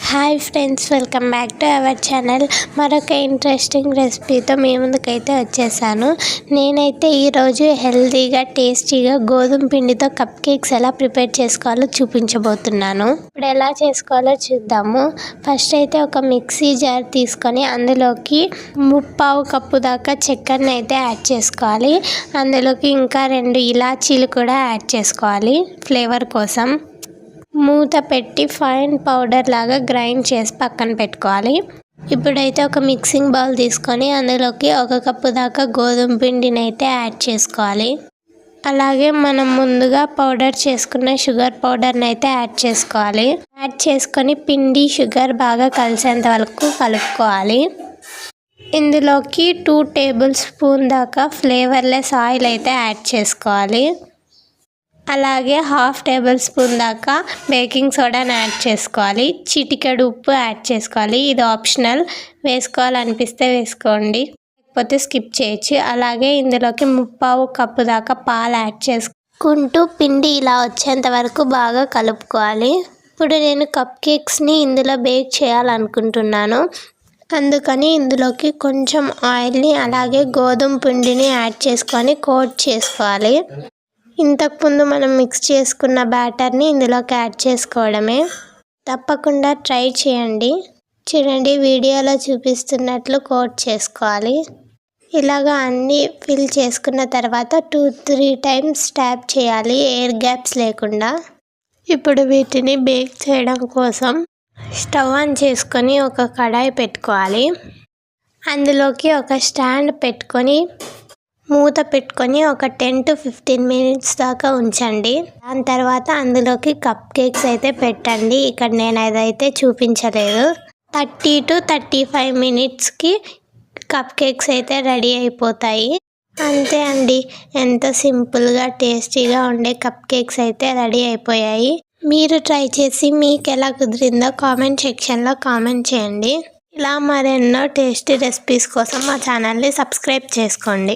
Hi friends, welcome back to our channel. మరొక interesting రెసిపీతో మీ ముందుకైతే వచ్చేసాను. నేనైతే ఈరోజు హెల్తీగా టేస్టీగా గోధుమ పిండితో కప్ కేక్స్ ఎలా ప్రిపేర్ చేసుకోవాలో చూపించబోతున్నాను. ఇప్పుడు ఎలా చేసుకోవాలో చూద్దాము. ఫస్ట్ అయితే ఒక మిక్సీ జార్ తీసుకొని అందులోకి 3/4 కప్పు దాకా చక్కెరని అయితే యాడ్ చేసుకోవాలి. అందులోకి ఇంకా 2 ఇలాచీలు కూడా యాడ్ చేసుకోవాలి ఫ్లేవర్ కోసం. మూత పెట్టి ఫైన్ పౌడర్ లాగా గ్రైండ్ చేసి పక్కన పెట్టుకోవాలి. ఇప్పుడైతే ఒక మిక్సింగ్ బౌల్ తీసుకొని అందులోకి 1 కప్పు దాకా గోధుమ పిండిని అయితే యాడ్ చేసుకోవాలి. అలాగే మనం ముందుగా పౌడర్ చేసుకున్న షుగర్ పౌడర్ని అయితే యాడ్ చేసుకోవాలి. యాడ్ చేసుకొని పిండి షుగర్ బాగా కలిసేంత వరకు కలుపుకోవాలి. ఇందులోకి 2 టేబుల్ స్పూన్ దాకా ఫ్లేవర్లెస్ ఆయిల్ అయితే యాడ్ చేసుకోవాలి. అలాగే 1/2 టేబుల్ స్పూన్ దాకా బేకింగ్ సోడాని యాడ్ చేసుకోవాలి. చిటికెడు ఉప్పు యాడ్ చేసుకోవాలి. ఇది ఆప్షనల్, వేసుకోవాలనిపిస్తే వేసుకోండి, లేకపోతే స్కిప్ చేయొచ్చు. అలాగే ఇందులోకి 3/4 కప్పు దాకా పాలు యాడ్ చేసుకుంటూ పిండి ఇలా వచ్చేంత వరకు బాగా కలుపుకోవాలి. ఇప్పుడు నేను కప్ కేక్స్ని ఇందులో బేక్ చేయాలనుకుంటున్నాను. అందుకని ఇందులోకి కొంచెం ఆయిల్ని అలాగే గోధుమ పిండిని యాడ్ చేసుకొని కోట్ చేసుకోవాలి. ఇంతకుముందు మనం మిక్స్ చేసుకున్న బ్యాటర్ని ఇందులోకి యాడ్ చేసుకోవడమే. తప్పకుండా ట్రై చేయండి. చూడండి, వీడియోలో చూపిస్తున్నట్లు కోట్ చేసుకోవాలి. ఇలాగా అన్నీ ఫిల్ చేసుకున్న తర్వాత 2-3 టైమ్స్ ట్యాప్ చేయాలి, ఎయిర్ గ్యాప్స్ లేకుండా. ఇప్పుడు వీటిని బేక్ చేయడం కోసం స్టవ్ ఆన్ చేసుకొని ఒక కడాయి పెట్టుకోవాలి. అందులోకి ఒక స్టాండ్ పెట్టుకొని మూత పెట్టుకొని ఒక 10-15 మినిట్స్ దాకా ఉంచండి. దాని తర్వాత అందులోకి కప్ కేక్స్ అయితే పెట్టండి. ఇక్కడ నేను అదైతే చూపించలేదు. 30-35 మినిట్స్కి కప్ కేక్స్ అయితే రెడీ అయిపోతాయి. అంతే అండి, ఎంతో సింపుల్గా టేస్టీగా ఉండే కప్ కేక్స్ అయితే రెడీ అయిపోయాయి. మీరు ట్రై చేసి మీకు ఎలా కుదిరిందో కామెంట్ సెక్షన్లో కామెంట్ చేయండి. ఇలా మరెన్నో టేస్టీ రెసిపీస్ కోసం మా ఛానల్ని సబ్స్క్రైబ్ చేసుకోండి.